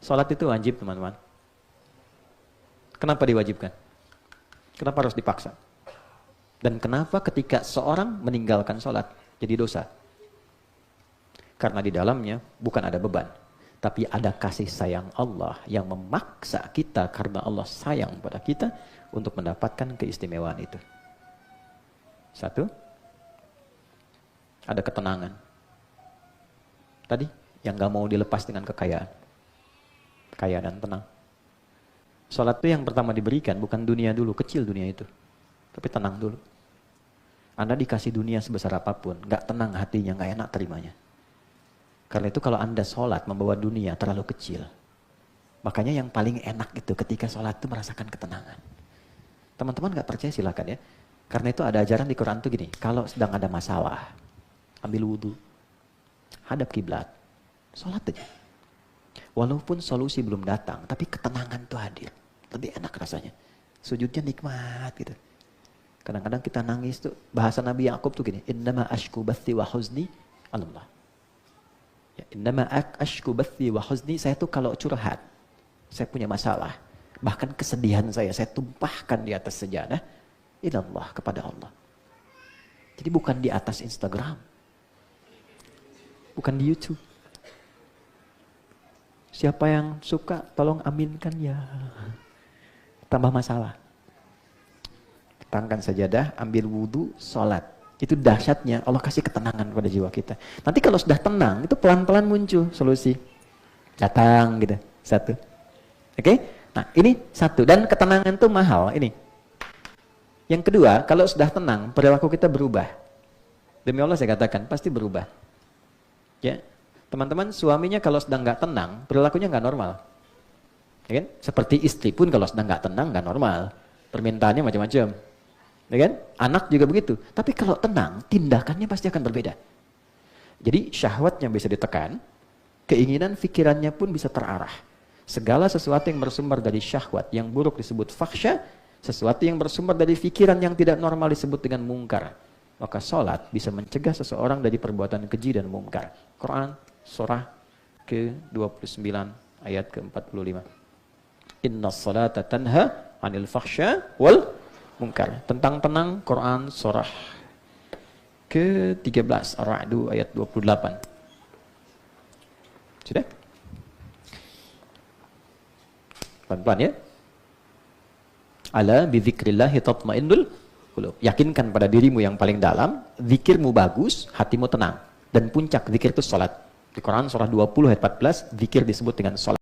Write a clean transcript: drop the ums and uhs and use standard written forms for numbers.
Salat itu wajib, teman-teman. Kenapa diwajibkan? Kenapa harus dipaksa? Dan kenapa ketika seorang meninggalkan salat jadi dosa? Karena di dalamnya bukan ada beban, tapi ada kasih sayang Allah yang memaksa kita karena Allah sayang pada kita untuk mendapatkan keistimewaan itu. Satu, ada ketenangan. Tadi, yang gak mau dilepas dengan kekayaan. Kaya dan tenang. Salat itu yang pertama diberikan, bukan dunia dulu, kecil dunia itu. Tapi tenang dulu. Anda dikasih dunia sebesar apapun, gak tenang hatinya, gak enak terimanya. Karena itu kalau Anda sholat membawa dunia terlalu kecil. Makanya yang paling enak itu ketika sholat itu merasakan ketenangan. Teman-teman gak percaya silakan ya. Karena itu ada ajaran di Quran tuh gini. Kalau sedang ada masalah, ambil wudhu, hadap kiblat, sholat aja. Walaupun solusi belum datang, tapi ketenangan tuh hadir. Lebih enak rasanya. Sujudnya nikmat gitu. Kadang-kadang kita nangis tuh. Bahasa Nabi Ya'qub tuh gini. Innama ashku bathi wa huzni Allah. Ya, innama ashku bathi wa huzni, saya tuh kalau curhat, saya punya masalah, bahkan kesedihan saya tumpahkan di atas sejadah, ilallah, kepada Allah. Jadi bukan di atas Instagram, bukan di YouTube. Siapa yang suka, tolong aminkan ya. Tambah masalah. Tangkan sajadah, ambil wudhu, sholat. Itu dahsyatnya, Allah kasih ketenangan pada jiwa kita. Nanti kalau sudah tenang, itu pelan-pelan muncul solusi. Datang gitu, satu. Oke? Nah ini satu, dan ketenangan itu mahal, ini. Yang kedua, kalau sudah tenang, perilaku kita berubah. Demi Allah saya katakan, pasti berubah. Ya, teman-teman, suaminya kalau sedang nggak tenang, perilakunya nggak normal. Ya kan? Seperti istri pun kalau sedang nggak tenang, nggak normal. Permintaannya macam-macam. Ya kan? Anak juga begitu. Tapi kalau tenang, tindakannya pasti akan berbeda. Jadi syahwatnya bisa ditekan, keinginan pikirannya pun bisa terarah. Segala sesuatu yang bersumber dari syahwat yang buruk disebut fakhsya, sesuatu yang bersumber dari pikiran yang tidak normal disebut dengan mungkar. Maka sholat bisa mencegah seseorang dari perbuatan keji dan mungkar. Quran surah ke-29 ayat ke-45. Inna sholata tanha anil fakhsya wal mungkar. Tentang tenang, Quran surah ke-13 Ar-Ra'd ayat 28. Sudah? Pelan-pelan ya. Ala bidzikrillahi tatmainnul qulub. Yakinkan pada dirimu yang paling dalam, zikirmu bagus, hatimu tenang. Dan puncak zikir itu salat. Di Quran surah 20 ayat 14, zikir disebut dengan salat.